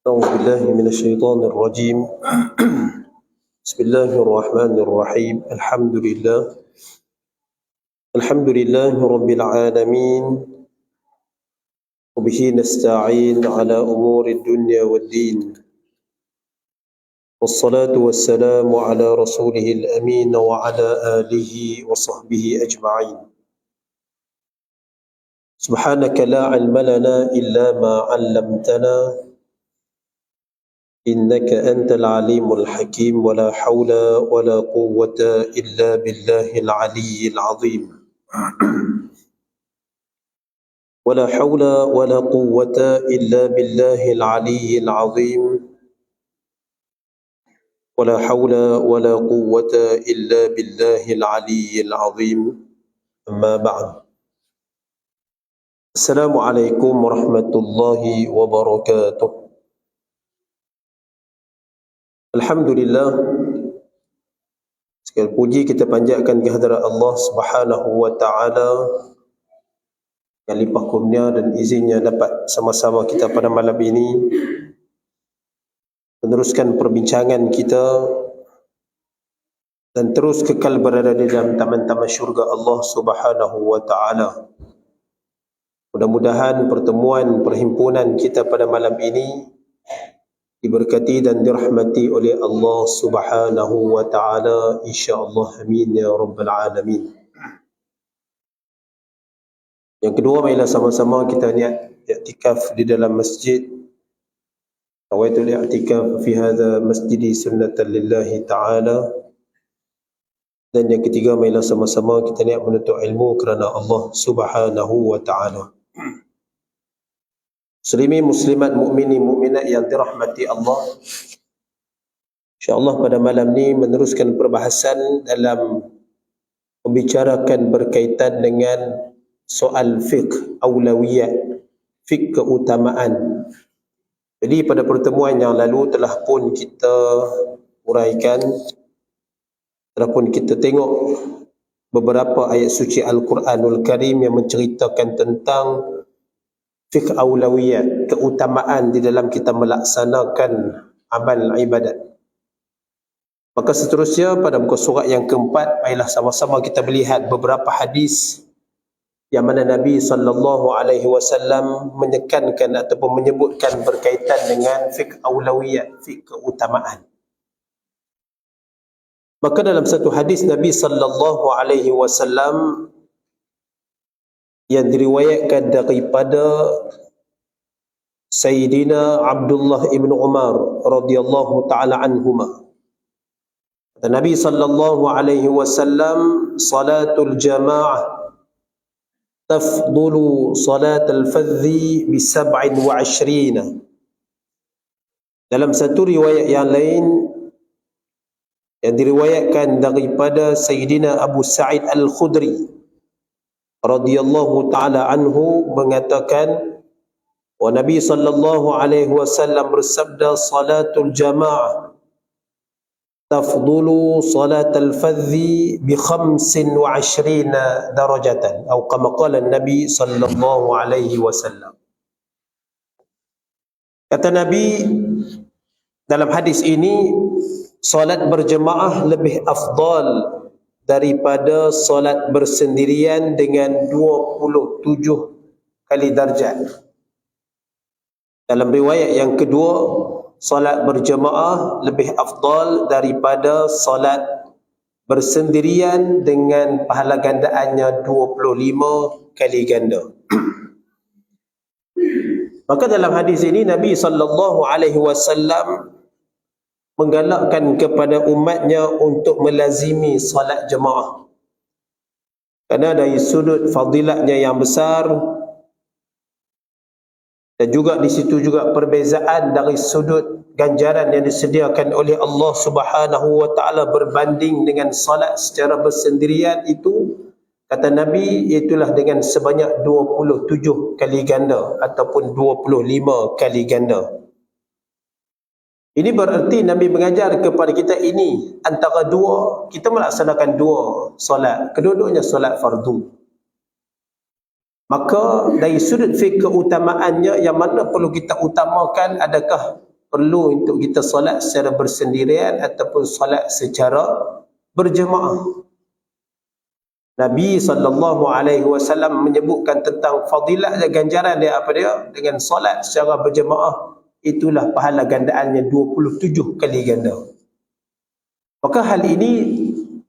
أعوذ بالله من الشيطان الرجيم. بسم الله الرحمن الرحيم. الحمد لله رب العالمين، وبه نستعين على أمور الدنيا والدين، والصلاة والسلام على رسوله الأمين وعلى آله وصحبه أجمعين. سبحانك لا علم لنا إلا ما علمتنا إنك أنت العليم الحكيم، ولا حول ولا قوة إلا بالله العلي العظيم. ولا حول ولا قوة إلا بالله العلي العظيم. ولا حول ولا قوة إلا بالله العلي العظيم. أما بعد. السلام عليكم ورحمة الله وبركاته. Alhamdulillah, segala puji kita panjatkan ke hadirat Allah Subhanahu wa taala yang limpah kurnia dan izinnya dapat sama-sama kita pada malam ini meneruskan perbincangan kita dan terus kekal berada di dalam taman-taman syurga Allah Subhanahu wa taala. Mudah-mudahan pertemuan perhimpunan kita pada malam ini diberkati dan dirahmati oleh Allah Subhanahu wa taala, insya-Allah, amin ya rabbal alamin. Yang kedua, marilah sama-sama kita niat i'tikaf di dalam masjid. Nawaitul i'tikaf fi hadha masjidi sunnatan lillahi taala. Dan yang ketiga, marilah sama-sama kita niat menuntut ilmu kerana Allah Subhanahu wa taala. Muslimin, muslimat, mukminin, mukminat yang dirahmati Allah, insya-Allah pada malam ni meneruskan perbahasan dalam membicarakan berkaitan dengan soal fiqh aulawiyat, fiqh keutamaan. Jadi pada pertemuan yang lalu telah pun kita uraikan, telah pun kita tengok beberapa ayat suci Al-Quranul Karim yang menceritakan tentang fiqh aulawiyat, keutamaan di dalam kita melaksanakan amal ibadat. Maka seterusnya pada muka surat yang keempat, marilah sama-sama kita melihat beberapa hadis yang mana Nabi SAW menekankan ataupun menyebutkan berkaitan dengan fiqh aulawiyat, fiqh keutamaan. Maka dalam satu hadis Nabi SAW yang diriwayatkan daripada Sayyidina Abdullah ibn Umar radhiyallahu ta'ala anhuma, kata Nabi SAW, salatul jama'ah tafdulu salatul fadhi bi 27. Dalam satu riwayat yang lain yang diriwayatkan daripada Sayyidina Abu Sa'id Al-Khudri radhiyallahu ta'ala anhu mengatakan, wa Nabi SAW bersabda, salatul jama'ah tafdulu salatul fadhi bi 25 darajatan, atau kama qala Nabi SAW. Kata Nabi dalam hadis ini, solat berjemaah lebih afdal daripada solat bersendirian dengan 27 kali darjat. Dalam riwayat yang kedua, solat berjemaah lebih afdal daripada solat bersendirian dengan pahala gandaannya 25 kali ganda. Maka dalam hadis ini Nabi SAW menggalakkan kepada umatnya untuk melazimi salat jemaah. Kerana dari sudut fadilatnya yang besar, Dan juga di situ juga perbezaan dari sudut ganjaran yang disediakan oleh Allah Subhanahu wa taala berbanding dengan salat secara bersendirian itu, kata Nabi, itulah dengan sebanyak 27 kali ganda ataupun 25 kali ganda. Ini bererti Nabi mengajar kepada kita ini antara dua, kita melaksanakan dua solat, kedua-duanya solat fardu. Maka dari sudut fiqh keutamaannya, yang mana perlu kita utamakan, adakah perlu untuk kita solat secara bersendirian ataupun solat secara berjemaah. Nabi SAW menyebutkan tentang fadilat dan ganjaran dia apa dia dengan solat secara berjemaah, itulah pahala gandaannya 27 kali ganda. Maka hal ini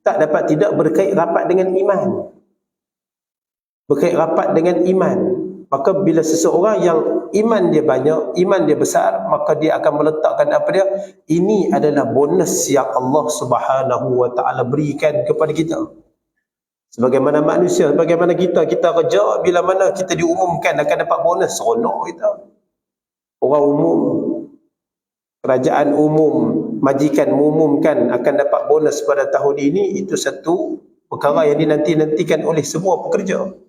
tak dapat tidak berkait rapat dengan iman. Berkait rapat dengan iman. Maka bila seseorang yang iman dia banyak, iman dia besar, maka dia akan meletakkan apa dia? Ini adalah bonus yang Allah Subhanahu wa taala berikan kepada kita. Sebagaimana manusia, sebagaimana kita kerja, bila mana kita diumumkan akan dapat bonus, seronok kita. Orang umum, kerajaan umum, majikan mengumumkan akan dapat bonus pada tahun ini, itu satu perkara yang dinanti-nantikan oleh semua pekerja.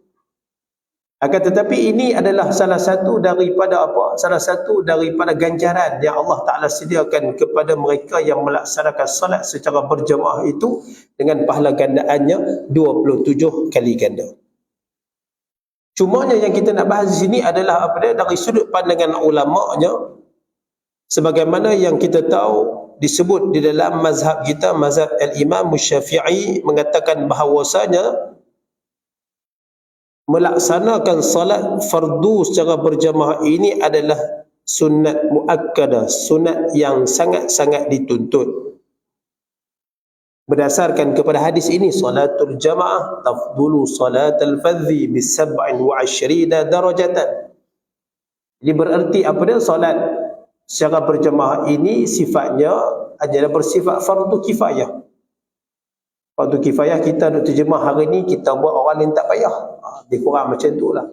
Akan tetapi ini adalah salah satu daripada apa? Salah satu daripada ganjaran yang Allah Ta'ala sediakan kepada mereka yang melaksanakan salat secara berjemaah itu dengan pahala gandaannya 27 kali ganda. Cumanya yang kita nak bahas di sini adalah apa dia? Dari sudut pandangan ulama'nya, sebagaimana yang kita tahu disebut di dalam mazhab kita, mazhab al-Imam Syafi'i mengatakan bahawasanya melaksanakan salat fardu secara berjamaah ini adalah sunat muakkadah, sunat yang sangat-sangat dituntut. Berdasarkan kepada hadis ini, salatul jamaah tafdulu salatul fadhi bi 27 darajatan. Jadi bererti apa dia? Salat secara berjamaah ini sifatnya adalah bersifat fardu kifayah. Fardu kifayah kita nak terjemah hari ni, kita buat orang lain tak payah. Dia kurang macam tu lah.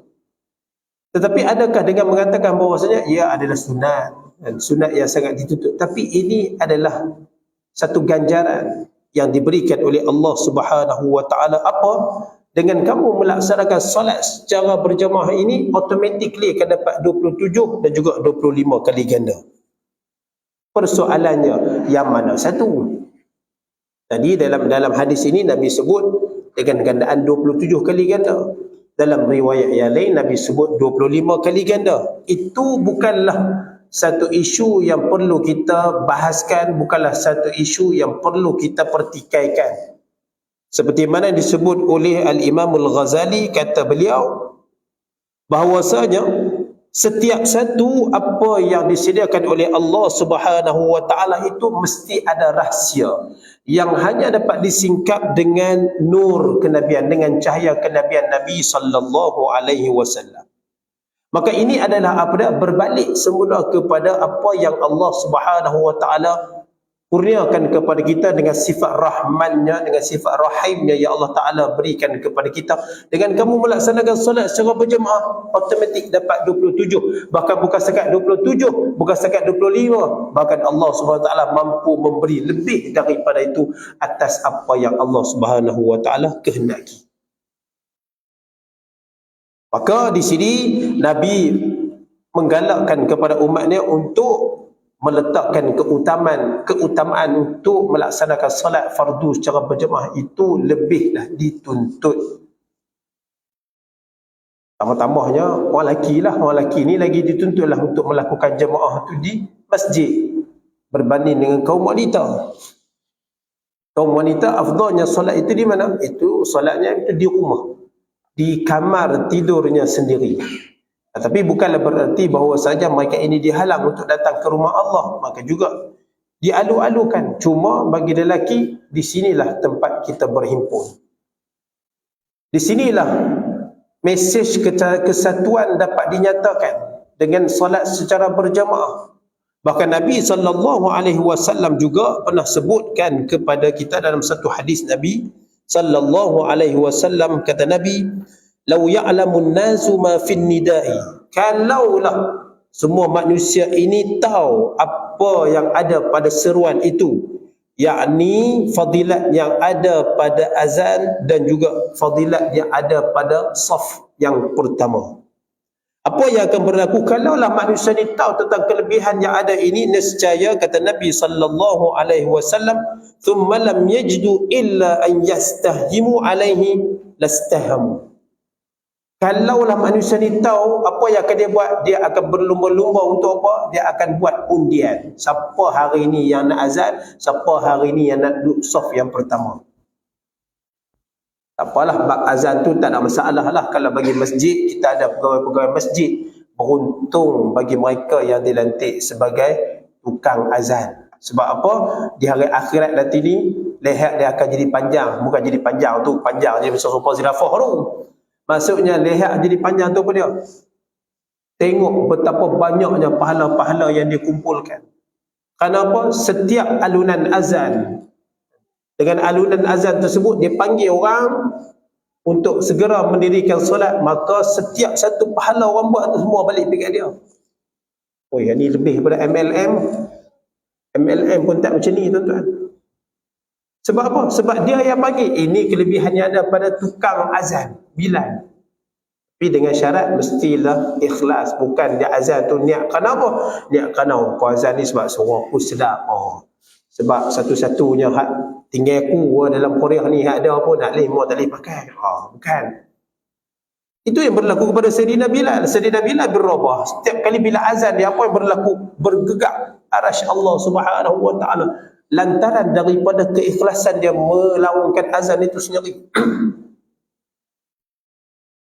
Tetapi adakah dengan mengatakan bahawasanya ia adalah sunat, dan sunat yang sangat dituntut, tapi ini adalah satu ganjaran yang diberikan oleh Allah Subhanahu wa taala. Apa? Dengan kamu melaksanakan solat secara berjamaah ini, automatically akan dapat 27 dan juga 25 kali ganda. Persoalannya, yang mana satu? Tadi dalam hadis ini Nabi sebut dengan gandaan 27 kali ganda. Dalam riwayat yang lain Nabi sebut 25 kali ganda. Itu bukanlah satu isu yang perlu kita bahaskan, bukanlah satu isu yang perlu kita pertikaikan. Seperti mana disebut oleh Al-Imam Al-Ghazali, kata beliau bahawasanya setiap satu apa yang disediakan oleh Allah Subhanahu wa taala itu mesti ada rahsia yang hanya dapat disingkap dengan nur kenabian, dengan cahaya kenabian Nabi sallallahu alaihi wasallam. Maka ini adalah apa dia? Berbalik semula kepada apa yang Allah Subhanahu wa taala kurniakan kepada kita dengan sifat rahmannya, dengan sifat rahimnya yang Allah Ta'ala berikan kepada kita. Dengan kamu melaksanakan solat secara berjemaah, automatik dapat 27. Bahkan bukan setakat 27, bukan setakat 25. Bahkan Allah SWT mampu memberi lebih daripada itu atas apa yang Allah SWT kehendaki. Maka di sini Nabi menggalakkan kepada umatnya untuk meletakkan keutamaan untuk melaksanakan solat fardu secara berjemaah itu lebihlah dituntut. Tambah-tambahnya orang lelaki ni lagi dituntutlah untuk melakukan jemaah itu di masjid berbanding dengan kaum wanita. Kaum wanita afdalnya solat itu di mana? Itu solatnya itu di rumah, di kamar tidurnya sendiri. Tapi bukanlah bererti bahawa saja mereka ini dihalang untuk datang ke rumah Allah, maka juga dialu-alukan. Cuma bagi lelaki, di sinilah tempat kita berhimpun. Di sinilah mesej kesatuan dapat dinyatakan dengan solat secara berjamaah. Bahkan Nabi SAW juga pernah sebutkan kepada kita dalam satu hadis Nabi SAW, kata Nabi, "Lau ya'lamun nasu ma fin nida'i." Kalaulah semua manusia ini tahu apa yang ada pada seruan itu, yakni fadilat yang ada pada azan dan juga fadilat yang ada pada saf yang pertama. Apa yang akan berlaku kalaulah manusia ni tahu tentang kelebihan yang ada ini? Nescaya kata Nabi sallallahu alaihi wasallam, thumma lam yajidu illa an yastahimu alaihi lastahamu. Kalaulah manusia ni tahu apa yang akan dia buat, dia akan berlumba-lumba untuk apa? Dia akan buat undian. Siapa hari ni yang nak azan, siapa hari ni yang nak duduk saf yang pertama. Tak apalah, bab azan tu tak ada masalah lah. Kalau bagi masjid, kita ada pegawai-pegawai masjid. Beruntung bagi mereka yang dilantik sebagai tukang azan. Sebab apa? Di hari akhirat nanti ni, leher dia akan jadi panjang. Bukan jadi panjang tu, panjang je besar rupa zirafah tu. Maksudnya leher jadi panjang tu apa dia? Tengok betapa banyaknya pahala-pahala yang dikumpulkan. Kenapa? Setiap alunan azan, dengan alunan azan tersebut, dia panggil orang untuk segera mendirikan solat, maka setiap satu pahala orang buat tu semua balik dekat dia. Oh, yang ni lebih daripada MLM. MLM pun tak macam ni, tuan-tuan. Sebab apa? Sebab dia yang panggil. Ini kelebihan yang ada pada tukang azan, Bilal. Tapi dengan syarat mestilah ikhlas. Bukan dia azan tu niat kerana apa? Niat kerana aku azan ni sebab suara aku sedap. Oh, sebab satu-satunya hak tinggal aku dalam Korea ni hak ada apa nak lima tak boleh pakai. Bukan. Itu yang berlaku kepada Sayyidina Bilal. Sayyidina Bilal bin Rabah, setiap kali bila azan dia, apa yang berlaku? Bergegak arasy Allah Subhanahu wa taala lantaran daripada keikhlasan dia melaungkan azan itu sendiri.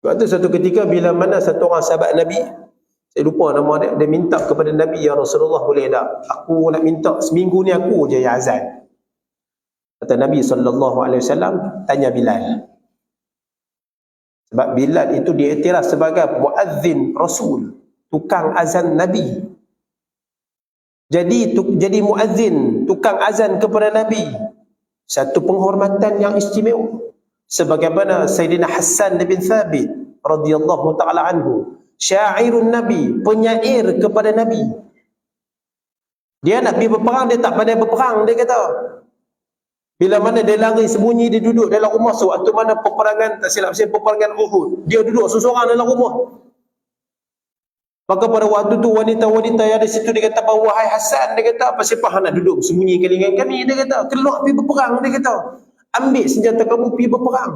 Waktu satu ketika bila mana satu orang sahabat Nabi, saya lupa nama dia, dia minta kepada Nabi, ya Rasulullah boleh tak? Aku nak minta seminggu ni aku je yang azan. Kata Nabi SAW, tanya Bilal. Sebab Bilal itu diiktiraf sebagai muazzin Rasul, tukang azan Nabi. Jadi muazzin, tukang azan kepada Nabi, satu penghormatan yang istimewa. Sebagaimana Sayyidina Hassan bin Thabit radhiyallahu ta'ala anhu, syairun Nabi, penyair kepada Nabi. Dia nak pergi berperang, dia tak pandai berperang, dia kata. Bila mana dia lari sembunyi, dia duduk dalam rumah. Sewaktu mana peperangan, tak silap saya, peperangan Uhud, dia duduk seorang dalam rumah. Maka pada waktu tu wanita-wanita yang ada situ, dia kata, wahai Hasan, dia kata, apa siapa nak duduk sembunyi dengan kami, dia kata, keluar pergi berperang, dia kata, ambil senjata kamu pergi berperang.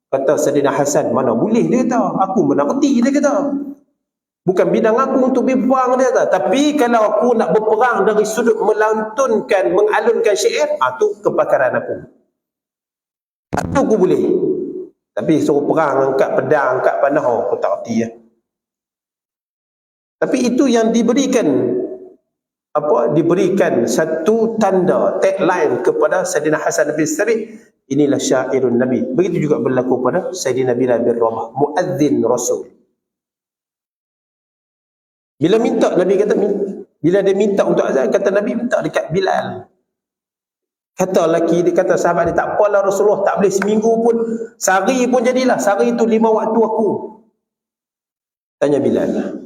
Kata Sayyidina Hasan, mana boleh, dia kata, aku mana reti, dia kata, bukan bidang aku untuk berperang, dia kata, tapi kalau aku nak berperang dari sudut melantunkan, mengalunkan syair, itu kepakaran aku, itu aku boleh. Tapi suruh perang, angkat pedang, angkat panah, aku tak reti ya. Tapi itu yang diberikan diberikan satu tanda, tagline kepada Sayyidina Hasan bin Thabit, inilah syairun Nabi. Begitu juga berlaku pada Sayyidina Bilal bin Rabah, muazzin Rasul. Bila minta, Nabi kata, bila dia minta untuk azan, kata Nabi minta dekat Bilal. Kata lelaki, dia kata sahabat dia, tak apalah Rasulullah, tak boleh seminggu pun, sehari pun jadilah, sehari itu 5 waktu aku. Tanya Bilal.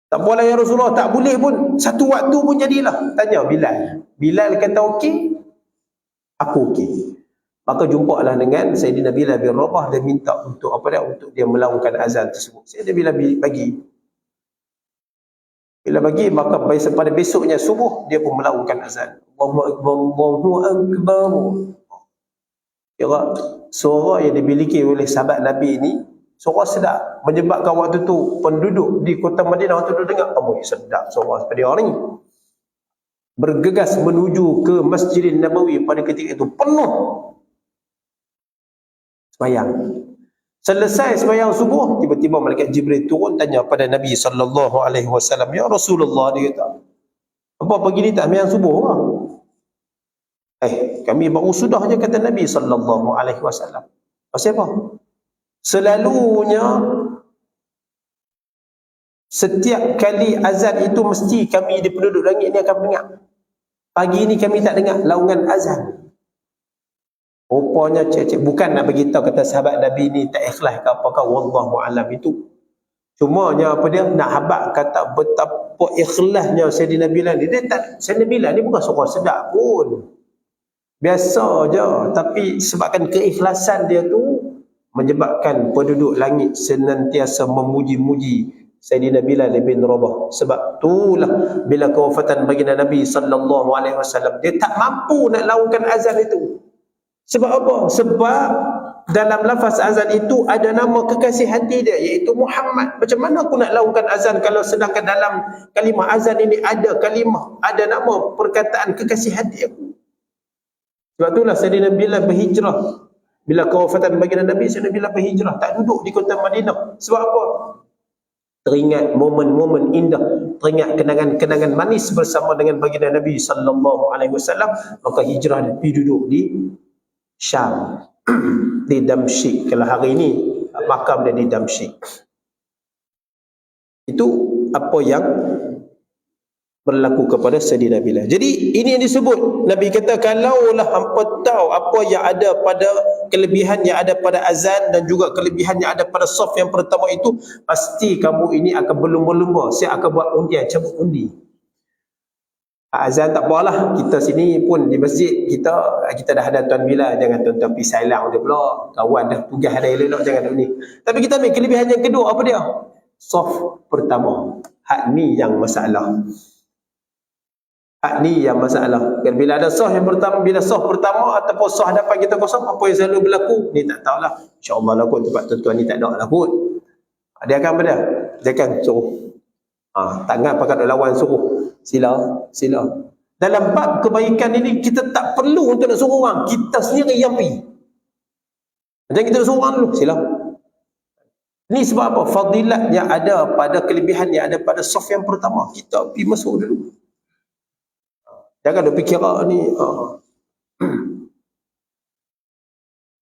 Tak apalah ya Rasulullah, tak boleh pun, 1 waktu pun jadilah. Tanya Bilal. Bilal kata okey, aku okey. Maka jumpalah dengan Sayyidina Bilal bin Rabah, dia minta untuk untuk dia melaungkan azan tersebut. Sayyidina Bilal bagi. Bila bagi, maka pada besoknya subuh dia pun melaungkan azan. Allahu akbar, Allahu akbar. Kira suara yang dimiliki oleh sahabat Nabi ini, suara sedap, menyebabkan waktu tu penduduk di kota Madinah waktu tu dengar, sedap suara seperti orang ni. Bergegas menuju ke Masjidil Nabawi pada ketika itu, penuh sembahyang. Selesai sembahyang subuh, tiba-tiba malaikat Jibril turun tanya pada Nabi SAW, ya Rasulullah, dia kata, apa pagi ni tak sembahyang subuh ke? Kami baru sudah je, kata Nabi SAW. Pasal apa? Selalunya setiap kali azan itu mesti kami di penduduk langit ni akan dengar. Pagi ni kami tak dengar laungan azan. Rupanya cek-cek, bukan nak beritahu kata sahabat Nabi ni tak ikhlas ke apakah, wallahu alam itu. Cumanya apa dia nak habaq kata betapa ikhlasnya Sayyidina Bilal. Dia tak, Sayyidina Bilal ni bukan seorang sedap pun. Biasa je, tapi sebabkan keikhlasan dia tu menyebabkan penduduk langit senantiasa memuji-muji Sayyidina Bilal bin Rabah. Sebab itulah bila kewafatan baginda Nabi sallallahu alaihi wasallam, dia tak mampu nak lakukan azan itu. Sebab apa? Sebab dalam lafaz azan itu ada nama kekasih hati dia, iaitu Muhammad. Macam mana aku nak lakukan azan kalau sedangkan dalam kalimah azan ini ada kalimah, ada nama perkataan kekasih hati aku. Sebab itulah Sayyidina Bilal berhijrah. Bila kewafatan baginda Nabi, Sayyidina Bilal berhijrah, tak duduk di kota Madinah. Sebab apa? Teringat momen-momen indah, teringat kenangan-kenangan manis bersama dengan baginda Nabi sallallahu alaihi wasallam, maka hijrah dia pergi duduk di Syam, di Damsyik. Kalau hari ini makam dia di Damsyik. Itu apa yang berlaku kepada Sayyidina Bilal. Jadi ini yang disebut, Nabi kata kalaulah hampa tahu apa yang ada pada kelebihan yang ada pada azan dan juga kelebihan yang ada pada saf yang pertama itu, pasti kamu ini akan berlumba-lumba. Saya akan buat undian, cabut undi. Azan tak apalah, kita sini pun di masjid kita dah ada Tuan Bilal, jangan tuan-tuan pergi sailang dia pula, kawan dah tugas ada elok, jangan ni. Tapi kita ambil kelebihan yang kedua, apa dia? Saf pertama. Hak ni yang masalah. Ni yang masalah. Bila ada sah yang pertama, bila sah pertama ataupun sah hadapan kita kosong, apa yang selalu berlaku? Ni tak tahulah. InsyaAllah lah kot tempat tuan-tuan ni tak ada lah kot. Dia akan apa dia? Dia akan suruh. Tangan pakai lawan suruh. Sila. Dalam bab kebaikan ini, kita tak perlu untuk nak suruh orang. Kita sendiri yang pergi. Macam kita nak suruh orang dulu. Sila. Ni sebab apa? Fadilat yang ada pada kelebihan yang ada pada saf yang pertama. Kita pergi masuk dulu. Jangan duk fikir ni.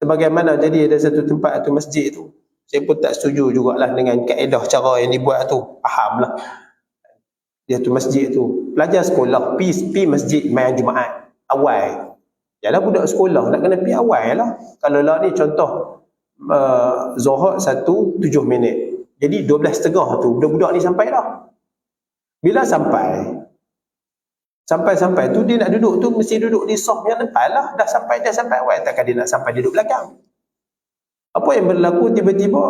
Sebagaimana jadi ada satu tempat tu masjid tu. Saya pun tak setuju jugalah dengan kaedah cara yang dibuat tu. Fahamlah. Dia tu masjid tu. Pelajar sekolah pi masjid main Jumaat awal. Yalah budak sekolah nak kena pi awal lah. Kalau lah ni contoh Zuhur 1:07. Jadi 12:30 tu budak-budak ni sampai dah. Bila sampai tu dia nak duduk tu mesti duduk di saf yang depan lah. Dah sampai awal, takkan dia nak sampai duduk belakang. Apa yang berlaku tiba-tiba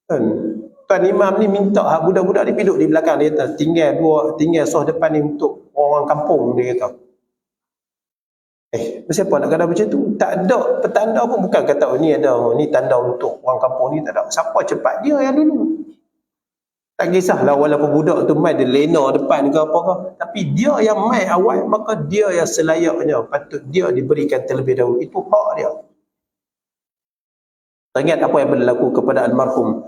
kan, Tuan Imam ni minta budak-budak ni duduk di belakang. Dia kata tinggal saf depan ni untuk orang kampung, dia kata. Siapa nak kata macam tu? Tak ada petanda pun, bukan kata ni tanda untuk orang kampung ni, tak ada. Siapa cepat dia yang dulu. Tak kisahlah walaupun budak tu main dia lena depan ke apa ke, tapi dia yang main awal, maka dia yang selayaknya patut dia diberikan terlebih dahulu. Itu hak dia. Teringat apa yang berlaku kepada almarhum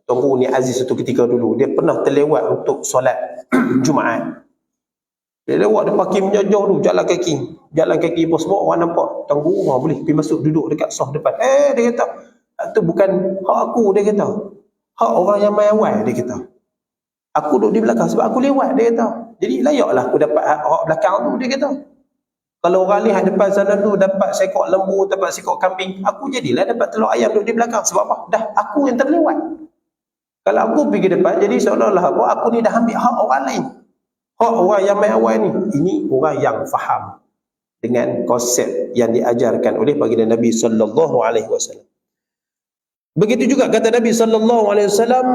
Tuanku ni Aziz satu ketika dulu. Dia pernah terlewat untuk solat Jumaat. Dia lewat, dia parking menjauh tu, jalan kaki bos bawa orang nampak. Tuanku orang boleh pergi masuk duduk dekat saf depan. Dia kata, itu bukan hak aku, dia kata. Hak orang yang main awal, dia kata. Aku duduk di belakang sebab aku lewat, dia kata. Jadi layaklah aku dapat hak belakang tu, dia kata. Kalau orang lihat depan sana tu dapat seekor lembu, dapat seekor kambing, aku jadilah dapat telur ayam duduk di belakang. Sebab apa? Dah aku yang terlewat. Kalau aku pergi depan, jadi seolah-olah aku ni dah ambil hak orang lain. Hak orang yang main awal ni. Ini orang yang faham dengan konsep yang diajarkan oleh baginda Nabi sallallahu alaihi wasallam. Begitu juga kata Nabi sallallahu alaihi wasallam,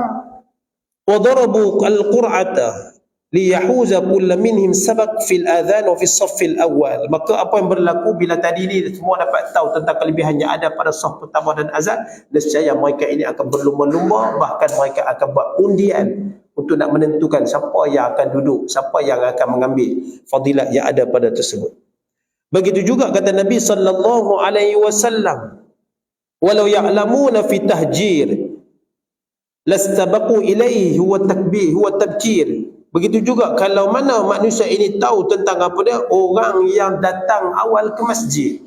wa darabu al-qur'ata liyahuza kull minhum sabaq fil adhan wa fi as-saff al-awwal. Maka apa yang berlaku bila tadi ni semua dapat tahu tentang kelebihan yang ada pada saf pertama dan azan, nescaya mereka ini akan berlumba-lumba, bahkan mereka akan buat undian untuk nak menentukan siapa yang akan duduk, siapa yang akan mengambil fadilat yang ada pada tersebut. Begitu juga kata Nabi sallallahu alaihi wasallam, walau ya'lamuna fi tahjir lastabaqu ilaihi huwa takbir huwa tabkir. Begitu juga kalau mana manusia ini tahu tentang apa dia, orang yang datang awal ke masjid,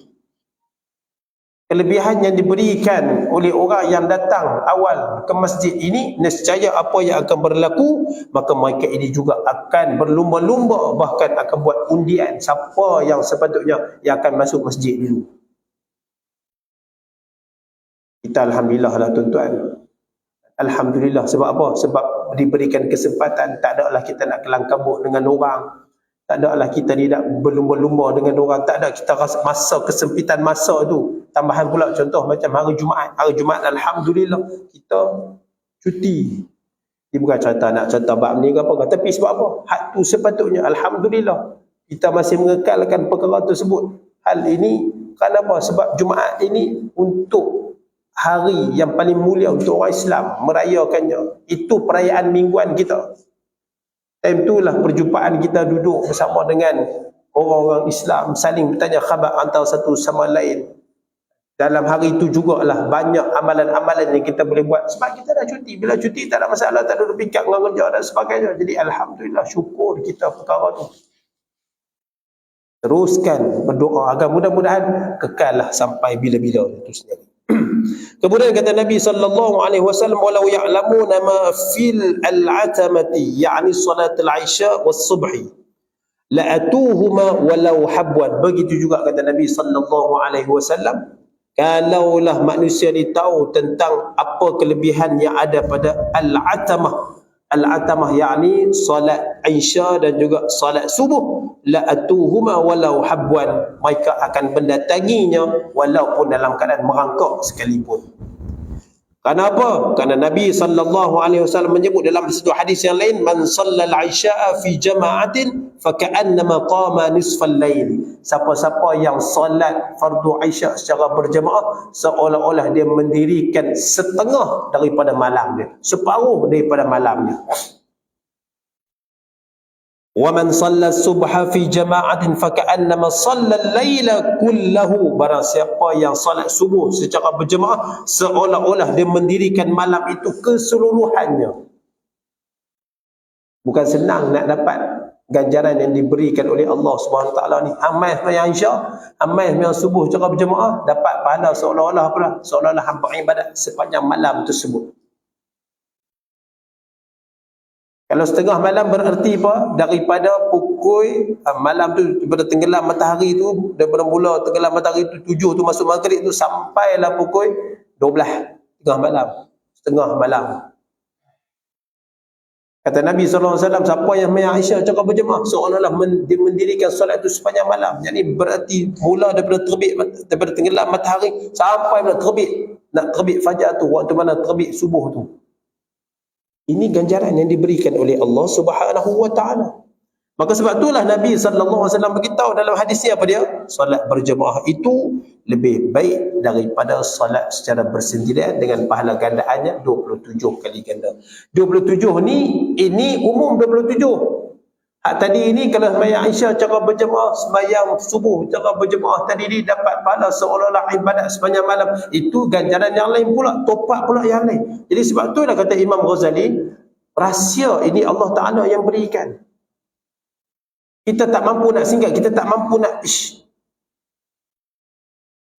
kelebihan yang diberikan oleh orang yang datang awal ke masjid ini, nescaya apa yang akan berlaku, maka mereka ini juga akan berlumba-lumba, bahkan akan buat undian siapa yang sepatutnya yang akan masuk masjid dulu. Kita alhamdulillah lah tuan-tuan, Alhamdulillah. Sebab apa? Sebab diberikan kesempatan. Tak adalah kita nak kelang kabut dengan orang, tak adalah kita ni nak berlumba-lumba dengan orang, tak ada. Kita rasa masa kesempitan masa tu. Tambahan pula contoh macam hari Jumaat Alhamdulillah kita cuti. Dia bukan cerita nak cerita bab ni ke apa, tapi sebab apa? Hak tu sepatutnya Alhamdulillah kita masih mengekalkan perkara tersebut. Hal ini kenapa? Sebab Jumaat ini untuk hari yang paling mulia untuk orang Islam merayakannya. Itu perayaan mingguan kita. Time itulah perjumpaan kita duduk bersama dengan orang-orang Islam, saling bertanya khabar antara satu sama lain. Dalam hari itu jugalah banyak amalan-amalan yang kita boleh buat. Sebab kita dah cuti. Bila cuti tak ada masalah, tak ada pikat dengan kerja dan sebagainya. Jadi Alhamdulillah, syukur kita perkara tu. Teruskan berdoa agar mudah-mudahan kekallah sampai bila-bila itu sendiri. Kemudian kata Nabi sallallahu alaihi wasallam, walau ya'lamuna ma fil al-atamati, yani salat al-isya was-subhi, la'atuhuma walau habwan. Begitu juga kata Nabi sallallahu alaihi wasallam, kalaulah manusia ni tahu tentang apa kelebihan yang ada pada al-atamah. Al-atamah yakni salat isya dan juga salat subuh, la'atuhuma walau habwan, mereka akan mendatanginya walaupun dalam keadaan merangkak sekalipun. Kenapa? Kerana Nabi sallallahu alaihi wasallam menyebut dalam satu hadis yang lain, man shallal isya'a fi jama'atin faka'annama qama nisfal lail. Siapa-siapa yang solat fardu isya' secara berjemaah, seolah-olah dia mendirikan setengah daripada malam dia, separuh daripada malamnya. وَمَنْ صَلَّى الصُّبْحَ فِي جَمَاعَةٍ فَكَأَنَّمَا صَلَّى اللَّيْلَ كُلَّهُ. Barang siapa yang salat subuh secara berjemaah, seolah-olah dia mendirikan malam itu keseluruhannya. Bukan senang nak dapat ganjaran yang diberikan oleh Allah Subhanahu Wa Taala ni. Amal sembahyang isya, amal sembahyang subuh secara berjemaah, dapat pahala seolah-olah apa? Seolah-olah hamba ibadat sepanjang malam tersebut. Kalau setengah malam bererti apa? Daripada pukul malam tu, daripada tenggelam matahari tu, daripada mula tenggelam matahari tu 7 tu masuk maghrib tu sampailah pukul 12 tengah malam, setengah malam. Kata Nabi SAW, siapa yang sembahyang isya secara berjemaah, seolah-olah dia mendirikan solat itu sepanjang malam. Jadi berarti mula daripada tenggelam matahari sampai nak terbit fajar tu, waktu mana terbit subuh tu. Ini ganjaran yang diberikan oleh Allah Subhanahu Wa Taala. Maka sebab itulah Nabi sallallahu alaihi wasallam beritahu dalam hadisnya apa dia? Solat berjemaah itu lebih baik daripada solat secara bersendirian dengan pahala gandaannya 27 kali ganda. 27 ni, ini umum 27. Hak tadi ini kalau sembahyang isya cara berjemaah, sembahyang subuh cara berjemaah tadi ni dapat pahala seolah-olah ibadat sepanjang malam. Itu ganjaran yang lain pula, topak pula yang lain. Jadi sebab tu dah kata Imam Ghazali, rahsia ini Allah Ta'ala yang berikan. Kita tak mampu nak singgah, kita tak mampu nak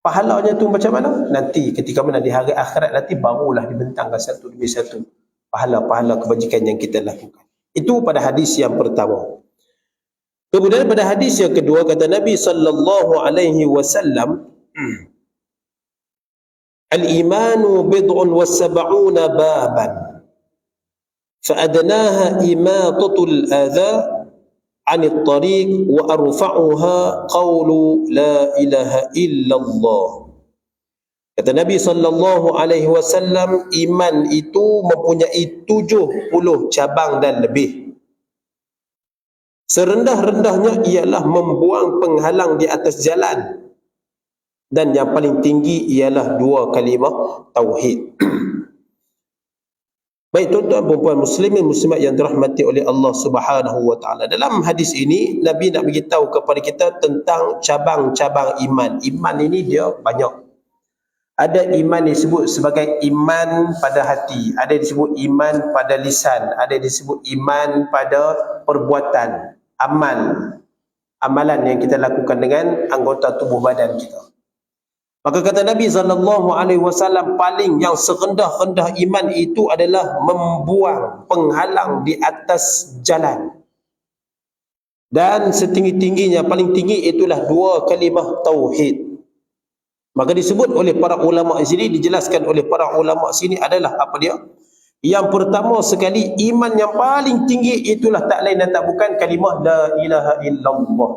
pahalanya tu macam mana? Nanti ketika mana di hari akhirat nanti barulah dibentangkan satu demi satu pahala-pahala kebajikan yang kita lakukan. Itu pada hadis yang pertama. Kemudian pada hadis yang kedua kata Nabi sallallahu alaihi wasallam, al-imanu bid'un wa sab'una baban, fa adnaha imatatul adha 'anil tariq wa arfa'uha qawlu la ilaha illallah. Kata Nabi sallallahu alaihi wasallam, iman itu mempunyai 70 cabang dan lebih. Serendah-rendahnya ialah membuang penghalang di atas jalan, dan yang paling tinggi ialah 2 kalimah tauhid. Baik tuan-tuan dan puan muslimin muslimat yang dirahmati oleh Allah Subhanahu Wa Taala. Dalam hadis ini Nabi nak beritahu kepada kita tentang cabang-cabang iman. Iman ini dia banyak. Ada iman disebut sebagai iman pada hati, ada disebut iman pada lisan, ada disebut iman pada perbuatan, amalan yang kita lakukan dengan anggota tubuh badan kita. Maka kata Nabi SAW, paling yang serendah-rendah iman itu adalah membuang penghalang di atas jalan. Dan setinggi-tingginya, paling tinggi itulah 2 kalimah tauhid. Maka disebut oleh para ulama di sini, dijelaskan oleh para ulama sini adalah apa dia? Yang pertama sekali, iman yang paling tinggi itulah tak lain dan tak bukan kalimah la ilaha illallah.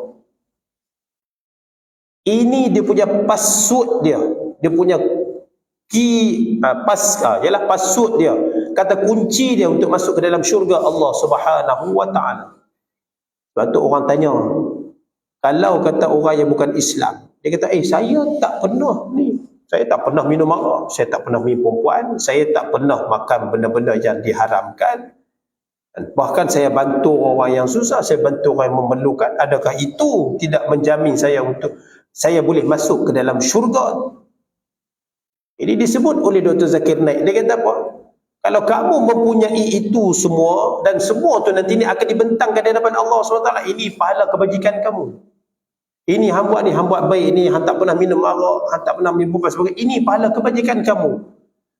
Ini dia punya password dia. Dia punya password dia. Kata kunci dia untuk masuk ke dalam syurga Allah Subhanahu wa taala. Sebab tu orang tanya, kalau kata orang yang bukan Islam, dia kata, saya tak pernah ni. Saya tak pernah minum arak, saya tak pernah minum perempuan, saya tak pernah makan benda-benda yang diharamkan. Bahkan saya bantu orang yang susah, saya bantu orang yang memerlukan. Adakah itu tidak menjamin saya untuk saya boleh masuk ke dalam syurga? Ini disebut oleh Dr. Zakir Naik. Dia kata apa? Kalau kamu mempunyai itu semua, dan semua tu nanti ni akan dibentangkan di hadapan Allah SWT, ini pahala kebajikan kamu. Ini hamba ni, hamba baik ni, hang tak pernah minum arak, hang tak pernah minum apa sebagainya. Ini pahala kebajikan kamu.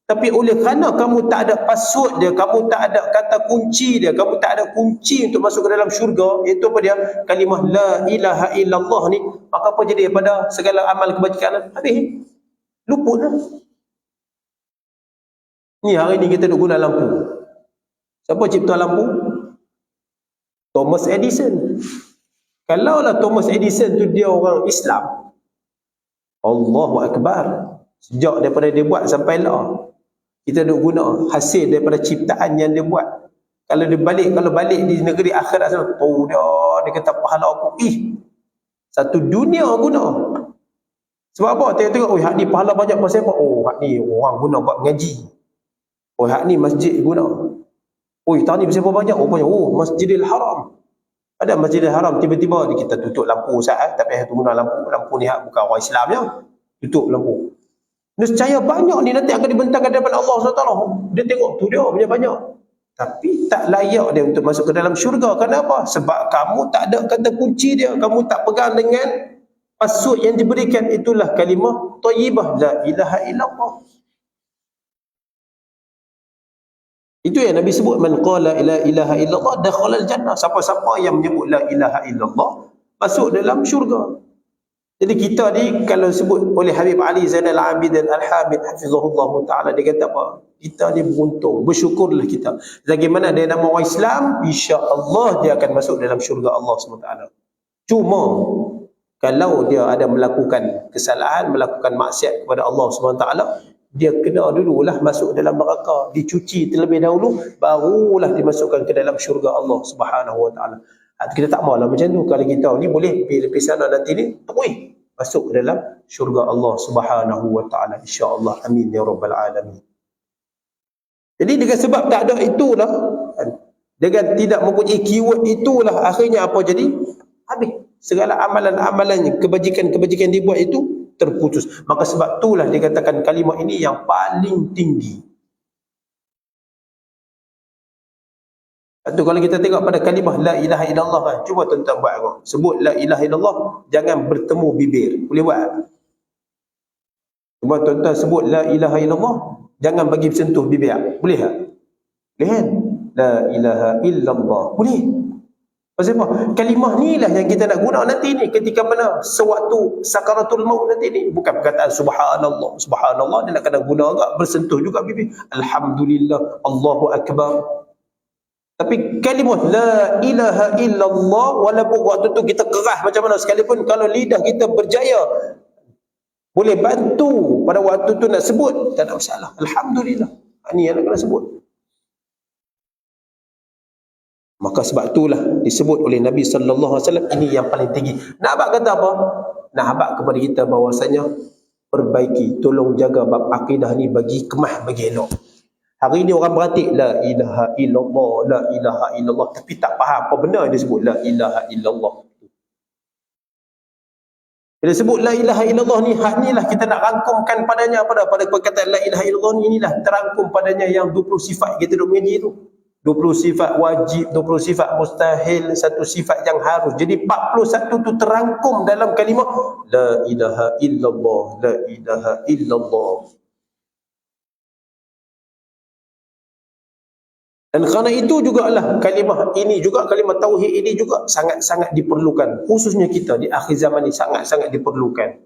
Tapi oleh kerana kamu tak ada password dia, kamu tak ada kata kunci dia, kamu tak ada kunci untuk masuk ke dalam syurga, iaitu apa dia? Kalimah la ilaha illallah ni, maka apa jadi pada segala amal kebajikan? Habis. Luput lah. Ni hari ni kita duk guna lampu. Siapa cipta lampu? Thomas Edison. Kalaulah Thomas Edison tu dia orang Islam, Allahu Akbar. Sejak daripada dia buat sampai lah, kita duk guna hasil daripada ciptaan yang dia buat. Kalau balik di negeri akhirat sana, dia kata pahala aku. Satu dunia guna. Sebab apa? Tengok, hak ni pahala banyak pasal apa? Hak ni orang guna buat mengaji. Hak ni masjid guna. Tak ni pasal apa banyak? Masjidil Haram. Ada Masjidil Haram, tiba-tiba kita tutup lampu saat, tapi tu guna lampu ni bukan orang Islam ya. Tutup lampu. Nescaya banyak ni nanti akan dibentangkan daripada Allah SWT. Dia tengok tu dia banyak. Tapi tak layak dia untuk masuk ke dalam syurga. Kenapa? Sebab kamu tak ada kata kunci dia, kamu tak pegang dengan password yang diberikan. Itulah kalimah thayyibah la ilaha illallah. Itu yang Nabi sebut, man qala la ilaha illallah dakhala al-jannah. Siapa-siapa yang menyebut la ilaha illallah masuk dalam syurga. Jadi kita ni kalau sebut oleh Habib Ali Zainal Abidin Al-Hamid hafizahullah taala, dia kata apa? Kita ni beruntung, bersyukurlah kita. Bagaimana dia nama orang Islam, insya-Allah dia akan masuk dalam syurga Allah SWT. Cuma kalau dia ada melakukan kesalahan, melakukan maksiat kepada Allah SWT, dia kena dululah masuk dalam neraka, dicuci terlebih dahulu, barulah dimasukkan ke dalam syurga Allah Subhanahu Wa Taala. Kita tak maulah macam tu. Kalau kita ni boleh pergi sana nanti ni, masuk ke dalam syurga Allah Subhanahu Wa Taala, insya-Allah. Amin ya rabbal alamin. Jadi dengan sebab tak ada itulah, dengan tidak mempunyai keyword itulah, akhirnya apa jadi? Habis. Segala amalan-amalan kebajikan-kebajikan dibuat itu terputus. Maka sebab itulah dikatakan kalimah ini yang paling tinggi. Itu kalau kita tengok pada kalimah la ilaha illallah kan, cuba tuan-tuan buat apa? Sebut la ilaha illallah, jangan bertemu bibir. Boleh buat? Cuba tuan-tuan sebut la ilaha illallah, jangan bagi sentuh bibir. Boleh tak? Boleh kan? La ilaha illallah. Boleh. Pasal apa? Kalimah ni lah yang kita nak guna nanti ni, ketika mana sewaktu sakaratul maut nanti ni. Bukan perkataan subhanallah, subhanallah, dia nak kena guna agak bersentuh juga bibir. Alhamdulillah, Allahu Akbar. Tapi kalimah la ilaha illallah, walaupun waktu tu kita keras macam mana sekalipun, kalau lidah kita berjaya boleh bantu pada waktu tu nak sebut, tak ada masalah. Alhamdulillah. Ini yang nak kena sebut. Maka sebab itulah disebut oleh Nabi sallallahu alaihi wasallam, ini yang paling tinggi. Nak abang kata apa? Nak abang kepada kita bahawasanya perbaiki, tolong jaga bab akidah ni bagi kemah, bagi elok. Hari ni orang beratik la ilaha illallah, la ilaha illallah, tapi tak faham apa benda dia sebut la ilaha illallah. Bila sebut la ilaha illallah ni, hak ni lah kita nak rangkumkan padanya pada perkataan la ilaha illallah ni, inilah terangkum padanya yang 20 sifat kita duk mengaji tu. 20 sifat wajib, 20 sifat mustahil, satu sifat yang harus. Jadi 41 tu terangkum dalam kalimah la ilaha illallah, la ilaha illallah. Dan kerana itu jugalah kalimah ini juga, kalimah tauhid ini juga sangat-sangat diperlukan. Khususnya kita di akhir zaman ini sangat-sangat diperlukan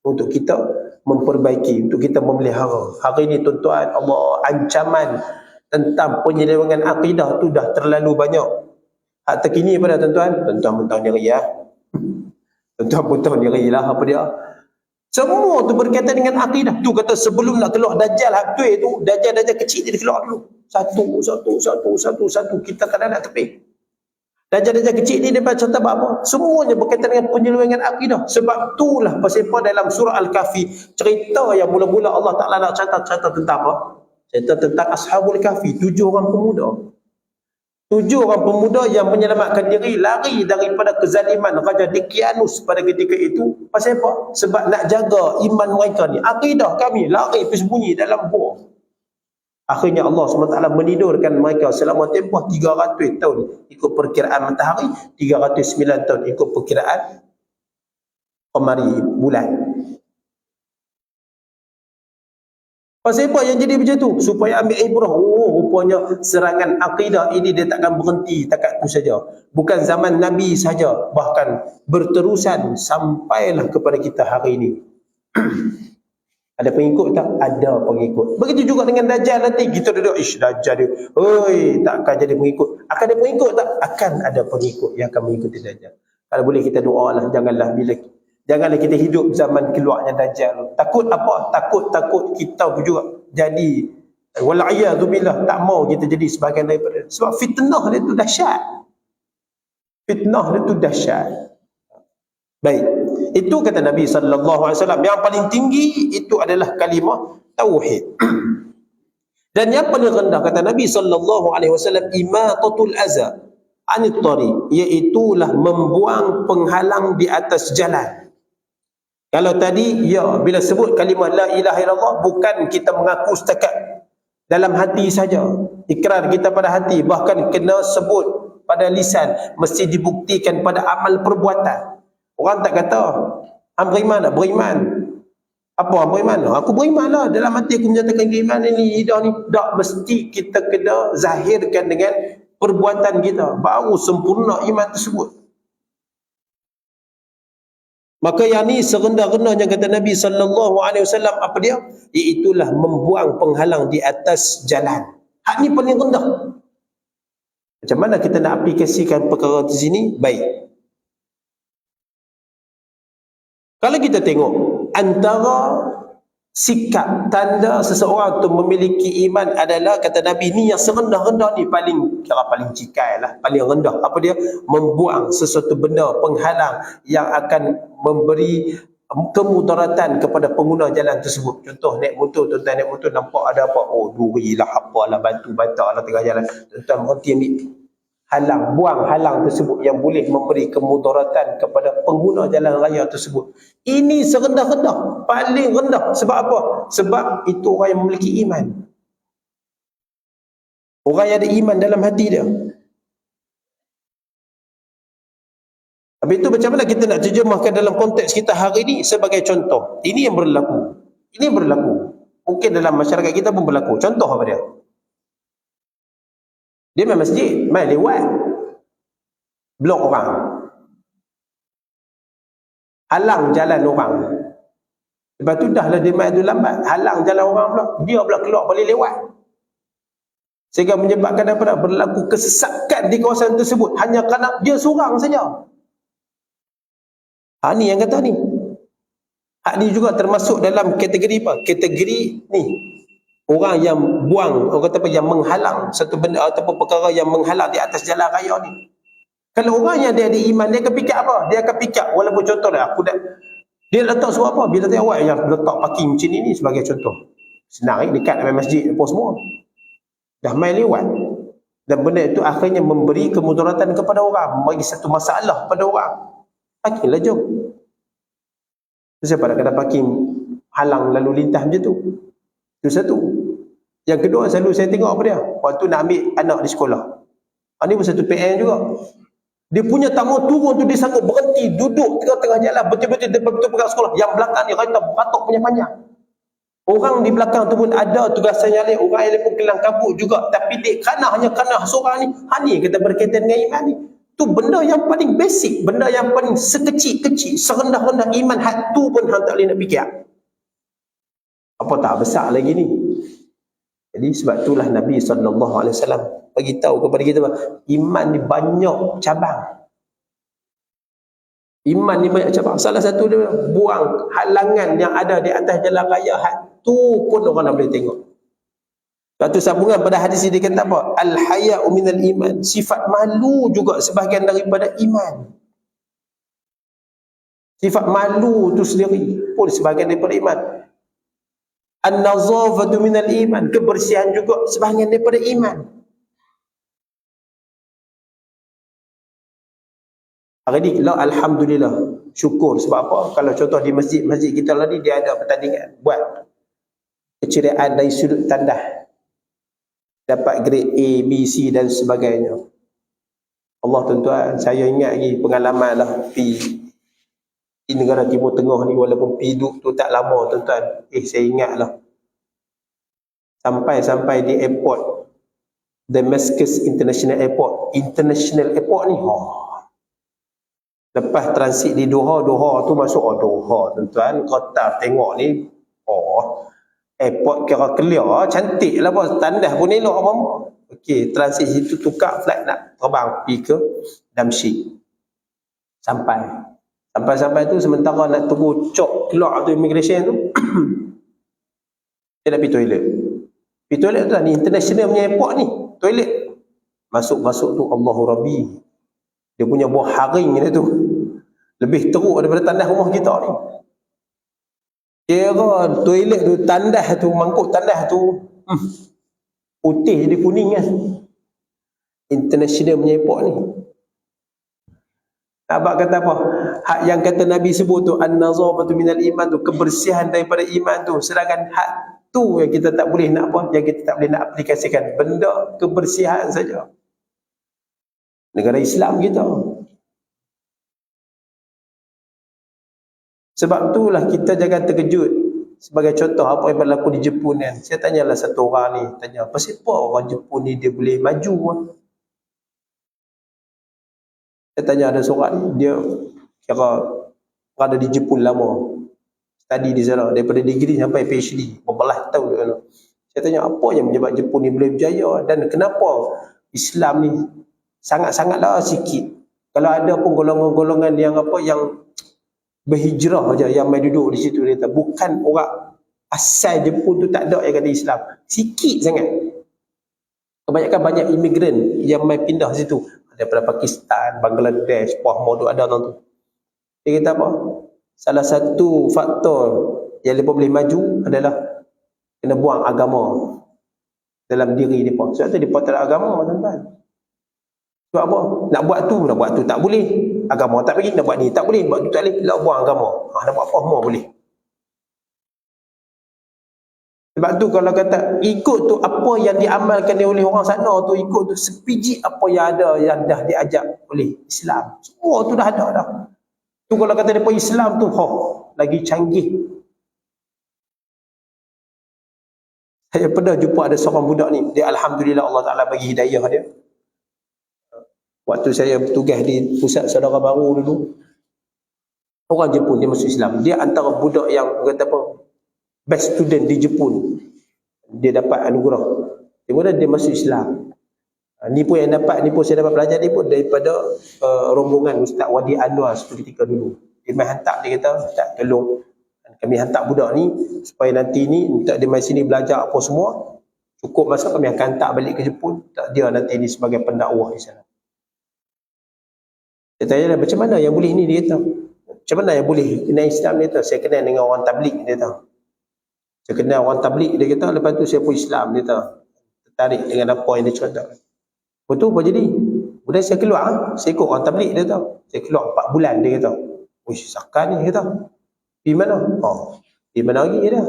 untuk kita memperbaiki, untuk kita memelihara. Hari ini tuan-tuan, Allah ancaman tentang penyelewengan akidah tu dah terlalu banyak. Hak terkini pada tuan-tuan, tuan-tuan mentang diri ya. Tuan-tuan mentang diri lah apa dia. Semua tu berkaitan dengan akidah. Tu kata sebelum nak keluar Dajjal hak tu, Dajjal kecil dia keluar dulu. Satu. Kita kadang nak tepi. Dajjal kecil ni dia baca tentang apa? Semuanya berkaitan dengan penyelewengan akidah. Sebab itulah pasal dalam surah Al-Kahfi, cerita yang mula-mula Allah Ta'ala nak cerita tentang apa? Cerita tentang Ashabul Kahfi, 7 orang pemuda. 7 orang pemuda yang menyelamatkan diri, lari daripada kezaliman Raja Dicyanus pada ketika itu. Pasal apa? Sebab nak jaga iman mereka ni. Akidah kami lari pergi sembunyi dalam gua. Akhirnya Allah SWT menidurkan mereka selama tempoh 300 tahun ikut perkiraan matahari, 309 tahun ikut perkiraan qamari, bulan. Pasal apa yang jadi macam tu? Supaya ambil ibrah. Rupanya serangan akidah ini dia takkan berhenti takat tu saja. Bukan zaman Nabi saja, bahkan berterusan sampailah kepada kita hari ini. Ada pengikut tak? Ada pengikut. Begitu juga dengan Dajjal nanti. Kita duduk, Dajjal dia, takkan jadi pengikut. Akan ada pengikut tak? Akan ada pengikut yang akan mengikuti Dajjal. Kalau boleh kita doa lah, janganlah kita hidup zaman keluarnya Dajjal. Takut apa? Takut kita juga jadi wal'iyadzubillah, tak mau kita jadi sebahagian daripada. Sebab fitnah dia tu dahsyat. Baik, itu kata Nabi SAW, yang paling tinggi itu adalah kalimah tauhid. Dan yang paling rendah kata Nabi SAW, imatatul aza anit tariq, iaitulah membuang penghalang di atas jalan. Kalau tadi, bila sebut kalimah la ilaha illallah, bukan kita mengaku setakat dalam hati saja, ikrar kita pada hati, bahkan kena sebut pada lisan, mesti dibuktikan pada amal perbuatan. Orang tak kata, beriman tak? Beriman. Apa beriman? Aku beriman lah. Dalam hati aku menyatakan keimanan ni, lidah ni. Tak, mesti kita kena zahirkan dengan perbuatan kita. Baru sempurna iman tersebut. Maka yang ni serendah-rendahnya kata Nabi SAW, apa dia? Iaitulah membuang penghalang di atas jalan. Hak ni paling rendah. Macam mana kita nak aplikasikan perkara di sini? Baik. Kalau kita tengok antara sikap tanda seseorang tu memiliki iman adalah, kata Nabi ni yang serendah-rendah ni, paling cikai lah, paling rendah. Apa dia? Membuang sesuatu benda penghalang yang akan memberi kemudaratan kepada pengguna jalan tersebut. Contoh naik motor, tuan-tuan naik motor nampak ada apa, duri lah, apalah, batu-bata lah tengah jalan, tuan-tuan berhenti ambil halang, buang halang tersebut yang boleh memberi kemudaratan kepada pengguna jalan raya tersebut. Ini serendah-rendah, paling rendah. Sebab apa? Sebab itu orang yang memiliki iman. Orang yang ada iman dalam hati dia. Habis itu macam mana kita nak terjemahkan dalam konteks kita hari ini sebagai contoh? Ini yang berlaku. Mungkin dalam masyarakat kita pun berlaku. Contoh apa dia? Dia main masjid, main lewat, blok orang, halang jalan orang. Lepas tu dah lah dia main tu lambat, halang jalan orang pula, dia pula keluar boleh lewat. Sehingga menyebabkan apa? Berlaku kesesakan di kawasan tersebut hanya kerana dia seorang saja. Ni yang kata ni. Hak ni juga termasuk dalam kategori apa? Kategori ni. Orang yang buang, orang kata apa, yang menghalang satu benda ataupun perkara yang menghalang di atas jalan raya ni. Kalau orang yang dia ada iman, dia akan fikir apa? Dia akan fikir, walaupun contoh dah, dia letak suruh apa? Bila dia awak yang letak parking macam ni sebagai contoh. Senang dekat dengan masjid apa semua. Dah main lewat. Dan benda itu akhirnya memberi kemudaratan kepada orang, bagi satu masalah pada orang. Parkinglah jom. Siapa nak kena parking halang lalu lintas macam tu? Itu satu. Yang kedua, selalu saya tengok apa dia? Waktu nak ambil anak di sekolah. Ini pun satu PN juga. Dia punya tak mau turun tu, dia sanggup berhenti, duduk tengah-tengah jalan, betul-betul depan pegang sekolah. Yang belakang ni kereta beratok punya panjang. Orang di belakang tu pun ada tugasan yang lain. Orang yang lain pun kelang kabut juga. Tapi dia hanya kerana seorang ni. Ni kita berkaitan dengan iman ni. Tu benda yang paling basic. Benda yang paling sekecil-kecil. Serendah-rendah iman. Hak tu pun hang tak boleh nak fikir. Apa tak besar lagi ni? Jadi sebab itulah Nabi SAW bagi tahu kepada kita, iman ni banyak cabang. Iman ni banyak cabang. Salah satu dia buang halangan yang ada di atas jalan raya, tu pun orang nak boleh tengok. Satu sambungan pada hadis ini dia kata apa? Al-haya'u minal iman. Sifat malu juga sebahagian daripada iman. Sifat malu tu sendiri pun sebahagian daripada iman. An-nazafatu minal iman. Kebersihan juga sebahagian daripada iman. Hari ni, alhamdulillah, syukur. Sebab apa? Kalau contoh di masjid kita lah ni, dia ada pertandingan buat keceriaan dari sudut tandas, dapat grade A, B, C dan sebagainya. Allah tuan-tuan, saya ingat lagi pengalaman lah di negara Timur Tengah ni, walaupun hidup tu tak lama tuan-tuan. Saya ingat lah. Sampai di airport, Damascus International Airport ni, lepas transit di Doha tu masuk Doha tuan-tuan, kota tengok ni, airport kira clear, cantik lah bos, tandas pun elok apa. Okey, transit situ, tukar flight nak terbang pergi ke Damsyik. Sampai tu, sementara nak tunggu cok keluar tu immigration tu, dia nak pergi toilet. Pergi toilet tu lah, ni international punya airport ni, toilet. Masuk tu, Allahu Rabbi, dia punya buah haring dia tu lebih teruk daripada tandas rumah kita ni. Kira toilet tu, tandas tu, mangkuk tandas tu putih jadi kuning kan. International punya airport ni. Abang kata apa? Hak yang kata Nabi sebut tu, an-nazafatu minal iman tu, kebersihan daripada iman tu. Sedangkan hak tu yang kita tak boleh nak apa, yang kita tak boleh nak aplikasikan. Benda kebersihan saja. Negara Islam kita. Sebab itulah kita jangan terkejut. Sebagai contoh apa yang berlaku di Jepun kan. Saya tanyalah satu orang ni, tanya, pasal apa orang Jepun ni dia boleh maju kan? Saya tanya ada seorang ni, dia kira berada di Jepun lama, study di sana, daripada degree sampai PhD, berbelas tahun di sana. Saya tanya apa yang menyebabkan Jepun ni boleh berjaya dan kenapa Islam ni sangat-sangatlah sikit. Kalau ada pun golongan-golongan yang apa, yang berhijrah aja, yang main duduk di situ, dia kata bukan orang asal Jepun tu, tak ada yang kata Islam, sikit sangat. Kebanyakan banyak imigran yang main pindah situ daripada Pakistan, Bangladesh, Pahmo tu ada tu. Dia kata apa? Salah satu faktor yang mereka boleh maju adalah kena buang agama dalam diri mereka. Sebab tu mereka tak ada agama tuan-tuan. Sebab apa? Nak buat tu tak boleh. Agama tak bagi, nak buat ni tak boleh, buat tu tak boleh, nak buang agama. Nak buat apa semua boleh. Sebab tu kalau kata ikut tu apa yang diamalkan oleh orang sana tu, ikut tu sepiji apa yang ada yang dah diajak oleh Islam. Semua tu dah ada dah. Tu kalau kata depa Islam tu lagi canggih. Saya pernah jumpa ada seorang budak ni, dia alhamdulillah Allah Taala bagi hidayah dia. Waktu saya bertugas di pusat saudara baru dulu, orang Jepun dia masuk Islam. Dia antara budak yang kata apa, best student di Jepun. Dia dapat anugerah. Kemudian dia masuk Islam. Ni pun saya dapat belajar ni pun daripada rombongan Ustaz Wadi Anwar seketika dulu. Dia main hantar, dia kata, Ustaz tolong kami hantar budak ni supaya nanti ni minta dia main sini belajar apa semua. Cukup masa kami akan hantar balik ke Jepun. Dia nanti ni sebagai pendakwah di sana. Saya tanya macam mana yang boleh ni, dia kata. Macam mana yang boleh kenal Islam, dia kata. Saya kenal dengan orang tabligh, dia kata. Saya kenal orang tabligh, dia kata. Lepas tu saya pun Islam, dia kata. Tertarik dengan apa yang dia cerita. Betul apa jadi? Kemudian saya keluar, saya ikut orang tabligh, dia kata. Saya keluar 4 bulan, dia kata. Uish, sakar ni, dia kata. Pergi mana? Pergi mana lagi dia?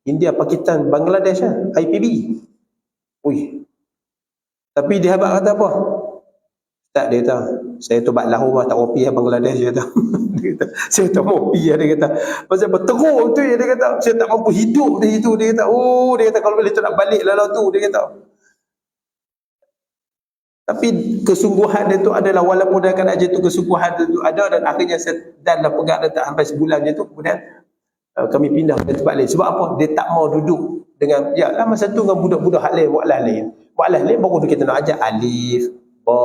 India, Pakistan, Bangladesh lah. IPB. Uish. Tapi dia habaq kata apa? Tak, dia kata, saya tu bak Lahore tak mau pergi Bangladesh, dia kata. Dia kata, saya tak mau pergi, dia kata. Pasal apa? Teruk tu, dia kata. Saya tak mampu hidup di situ, dia kata. Dia kata, kalau boleh tu nak balik lah tu, dia kata. Tapi kesungguhan dia tu adalah, walaupun dia akan ajar tu, kesungguhan dia tu ada, dan akhirnya saya dah pegang dia tak sampai sebulan je tu, kemudian kami pindah ke tempat lain. Sebab apa? Dia tak mau duduk dengan ya lah masa tu dengan budak-budak hak lain buat lain. Buat lain baru kita nak ajar alif, ba,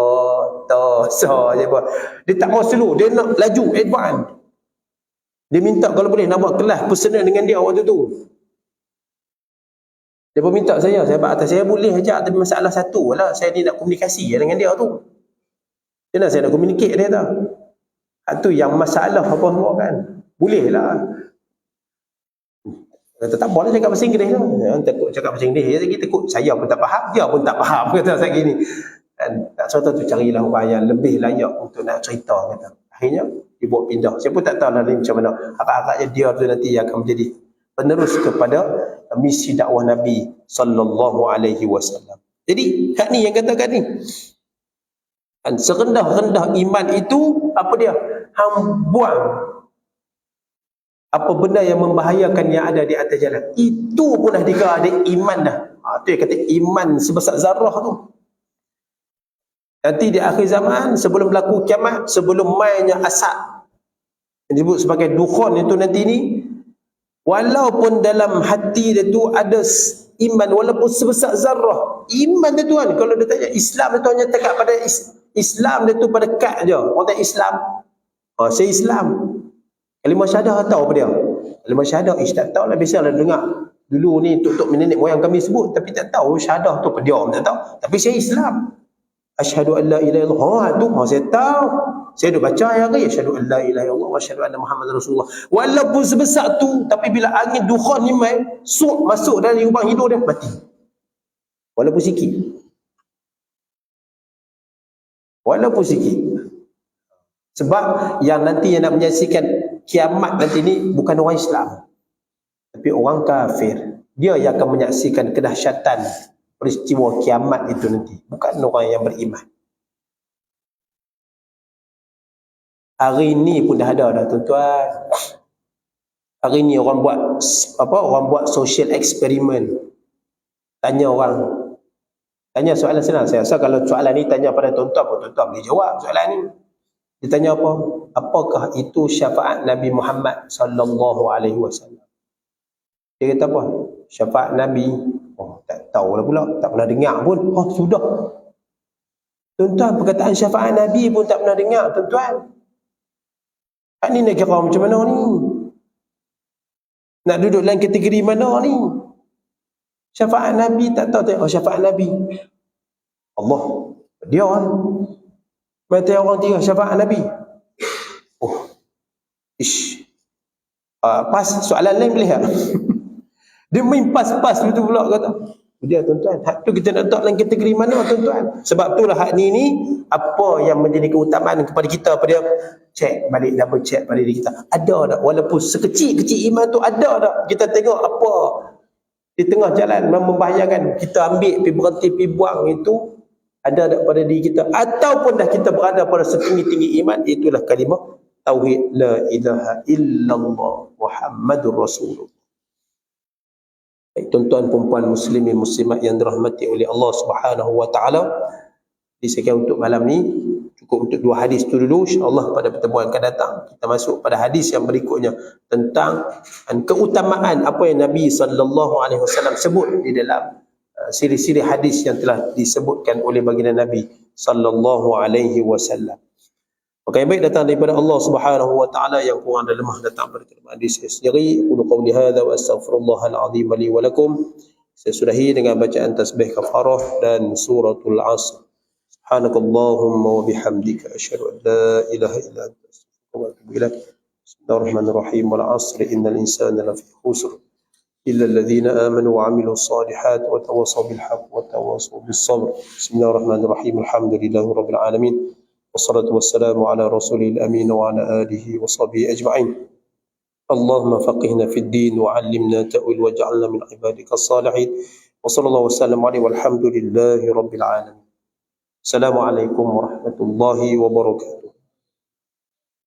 ta, sa je apa. Dia tak mau slow, dia nak laju advance. Dia minta kalau boleh nak buat kelas personal dengan dia waktu tu. Dia pun minta saya atas saya boleh ajar tapi masalah satu lah, saya ni nak komunikasi dengan dia tu. Kenapa saya nak communicate dia tak? Itu yang masalah apa semua kan. Boleh lah. Kata tak boleh cakap bahasa Inggeris tu. Takut cakap bahasa Inggeris. Dia takut saya pun tak faham, dia pun tak faham. Kata saya gini. Dan tak cerita tu carilah orang yang lebih layak untuk nak cerita. Kata. Akhirnya dia buat pindah. Saya pun tak tahu lah macam mana. Agak-agaknya dia tu nanti yang akan menjadi penerus kepada misi dakwah Nabi sallallahu alaihi wasallam. Jadi hak ni yang katakan ni. Dan serendah-rendah iman itu apa dia? Hang buang apa benda yang membahayakan yang ada di atas jalan. Itu pun dah dikira ada iman dah. Itu yang kata iman sebesar zarah tu. Nanti di akhir zaman sebelum berlaku kiamat, sebelum mainnya asap yang disebut sebagai dukhan itu nanti ni, walaupun dalam hati dia tu ada iman walaupun sebesar zarah, iman dia tu kan, kalau dia tanya Islam dia tu hanya tekak pada Islam dia tu pada kad je. Orang tanya Islam, saya Islam. Kalimah syahadah tahu apa dia? Kalimah syahadah tak tahu lah, biasalah dengar dulu ni tok-tok nenek moyang kami sebut, tapi tak tahu syahadah tu apa dia, tak tahu. Tapi saya Islam. Asyhadu an la ilaha illallah. Tu saya tahu. Saya dah baca hari asyhadu an la ilaha illallah wa asyhadu anna Muhammadar Rasulullah. Walaupun sebesar tu, tapi bila angin dukhan ni mai, masuk dalam lubang hidung dia mati. Walaupun sikit. Walaupun sikit. Sebab yang nanti yang nak menyaksikan kiamat nanti ni bukan orang Islam, tapi orang kafir. Dia yang akan menyaksikan kedahsyatan peristiwa kiamat itu nanti, bukan orang yang beriman. Hari ni pun dah ada dah tuan-tuan. Hari ni orang buat apa? Orang buat social experiment. Tanya orang. Tanya soalan senang. Saya rasa kalau soalan ni tanya pada tuan-tuan pun tuan-tuan boleh jawab soalan ni. Ditanya apa? Apakah itu syafaat Nabi Muhammad sallallahu alaihi wasallam? Dia kata apa? Syafaat Nabi. Oh, tak tahu lah pula, tak pernah dengar pun. Oh, sudah. Tuan-tuan, perkataan syafaat Nabi pun tak pernah dengar, tuan-tuan. Hak ni nak kira macam mana ni? Nak duduk dalam kategori mana ni? Syafaat Nabi tak tahu. Oh, syafaat Nabi. Allah. Dia kan. Mata orang tiga syafaat Nabi. Oh. Ish. Pas soalan lain boleh tak? Dia main pas-pas betul pula kata. Dia tuan-tuan, hak tu kita nak letak dalam kategori mana tuan-tuan? Sebab itulah hak ni apa yang menjadi keutamaan kepada kita, apa dia? Check balik, double check balik diri kita. Ada tak? Walaupun sekecil-kecil iman tu ada tak? Kita tengok apa di tengah jalan membahayakan, kita ambil, pergi berhenti, pergi buang itu, ada tak pada diri kita? Ataupun dah kita berada pada setinggi-tinggi iman, itulah kalimah tauhid la ilaha illallah Muhammadur Rasulullah. Tuan-tuan perempuan muslimin muslimat yang dirahmati oleh Allah Subhanahu wa taala, disekian untuk malam ni cukup untuk dua hadis tu dulu. Insya-Allah pada pertemuan akan datang kita masuk pada hadis yang berikutnya tentang keutamaan apa yang Nabi sallallahu alaihi wasallam sebut di dalam siri-siri hadis yang telah disebutkan oleh baginda Nabi sallallahu alaihi wasallam. Maka yang baik datang daripada Allah Subhanahu wa taala, yang kurang dan lemah datang daripada diri saya sendiri. Qul qawli hadza wa astaghfirullahal azim li wa lakum. Saya sudahi dengan bacaan tasbih kafarah dan suratul Asr. Subhanakallahumma wa bihamdika asyhadu an la ilaha illa anta astaghfiruka wa atubu ilaik. Bismillahirrahmanirrahim. Wal 'asri innal insana lafi khusr illa alladhina amanu wa 'amilus solihat wa tawassaw bil haqq wa tawassaw bis sabr. Bismillahirrahmanirrahim. Alhamdulillahirabbil alamin. والصلاة والسلام على رسوله الأمين وعلى آله وصحبه أجمعين. اللهم فقهنا في الدين وعلمنا تأويل واجعلنا من عبادك الصالحين. وصلى الله وسلم عليه والحمد لله رب العالمين. السلام عليكم ورحمة الله وبركاته.